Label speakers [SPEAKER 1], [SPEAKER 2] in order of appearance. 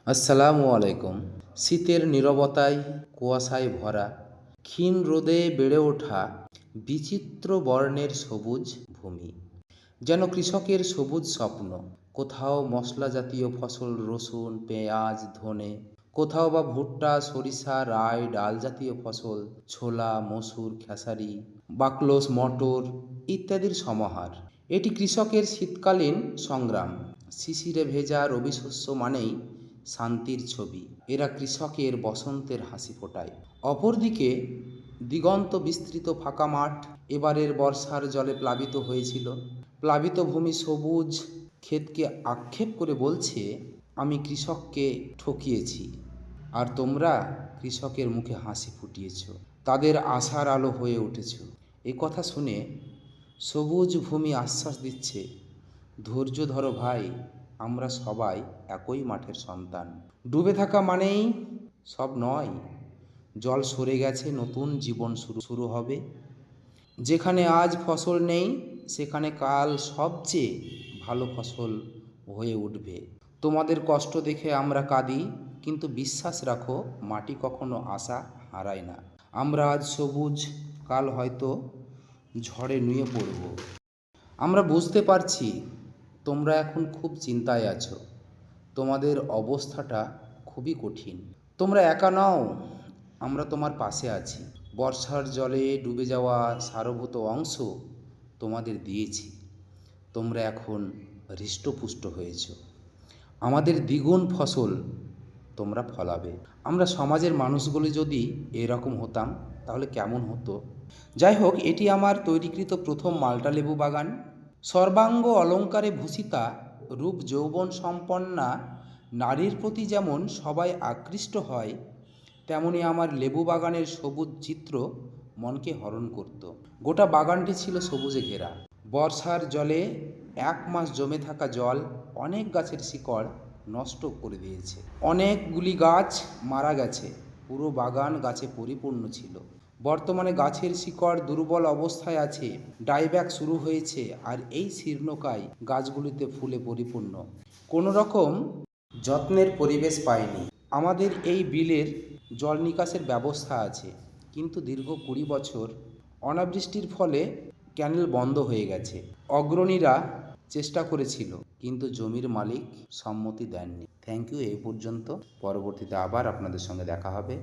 [SPEAKER 1] আসসালামু আলাইকুম। শীতের নীরবতায় কুয়াশায় ভরা ক্ষীণ রোদে বেড়ে ওঠা বিচিত্র বর্ণের সবুজ ভূমি যেন কৃষকের সবুজ স্বপ্ন। কোথাও মশলা জাতীয় ফসল রসুন পেঁয়াজ ধনে, কোথাও বা ভুট্টা সরিষা রাই ডাল জাতীয় ফসল ছোলা মসুর খেসারি বাকলস মটর ইত্যাদির সমাহার। এটি কৃষকের শীতকালীন সংগ্রাম। শিশিরে ভেজা রবি শস্য মানেই শান্তির ছবি। এরা কৃষকের বসন্তের হাসি ফোটায়। অপরদিকে দিগন্ত বিস্তৃত ফাঁকা মাঠ এবারের বর্ষার জলে প্লাবিত হয়েছিল। প্লাবিত ভূমি সবুজ ক্ষেতকে আক্ষেপ করে বলছে, আমি কৃষককে ঠকিয়েছি আর তোমরা কৃষকের মুখে হাসি ফুটিয়েছ, তাদের আশার আলো হয়ে উঠেছ। এ কথা শুনে সবুজ ভূমি আশ্বাস দিচ্ছে, ধৈর্য ধরো ভাই, আমরা সবাই একই মাঠের সন্তান। ডুবে থাকা মানেই সব নয়, জল সরে গেছে, নতুন জীবন শুরু হবে। যেখানে আজ ফসল নেই সেখানে কাল সবচেয়ে ভালো ফসল হয়ে উঠবে। তোমাদের কষ্ট দেখে আমরা কাঁদি, কিন্তু বিশ্বাস রাখো মাটি কখনো আশা হারায় না। আমরা আজ সবুজ, কাল হয়তো ঝড়ে নুয়ে পড়ব। আমরা বুঝতে পারছি তোমরা এখন খুব চিন্তায় আছো, তোমাদের অবস্থাটা খুবই কঠিন। তোমরা একা নও, আমরা তোমার পাশে আছি। বর্ষার জলে ডুবে যাওয়া সারভূত অংশ তোমাদের দিয়েছি, তোমরা এখন হৃষ্টপুষ্ট হয়েছ। আমাদের দ্বিগুণ ফসল তোমরা ফলাবে। আমরা সমাজের মানুষগুলি যদি এরকম হতাম তাহলে কেমন হতো। যাই হোক, এটি আমার তৈরিকৃত প্রথম মাল্টা লেবু বাগান। সর্বাঙ্গ অলঙ্কারে ভূষিতা, রূপ যৌবন সম্পন্না নারীর প্রতি যেমন সবাই আকৃষ্ট হয়, তেমনি আমার লেবু বাগানের সবুজ চিত্র মনকে হরণ করত। গোটা বাগানটি ছিল সবুজে ঘেরা। বর্ষার জলে 1 মাস জমে থাকা জল অনেক গাছের শিকড় নষ্ট করে দিয়েছে। অনেকগুলি গাছ মারা গেছে, পুরো বাগান গাছে পরিপূর্ণ ছিল। বর্তমানে গাছের শিকড় দুর্বল অবস্থায় আছে, ডাইব্যাক শুরু হয়েছে, আর এই শীর্ণকায় গাছগুলিতে ফুলে পরিপূর্ণ। কোনো রকম যত্নের পরিবেশ পায়নি। আমাদের এই বিলের জল নিকাশের ব্যবস্থা আছে, কিন্তু দীর্ঘ 20 বছর অনাবৃষ্টির ফলে ক্যানেল বন্ধ হয়ে গেছে। অগ্রণীরা চেষ্টা করেছিল, কিন্তু জমির মালিক সম্মতি দেননি। Thank you. এই পর্যন্ত। পরবর্তীতে আবার আপনাদের সঙ্গে দেখা হবে।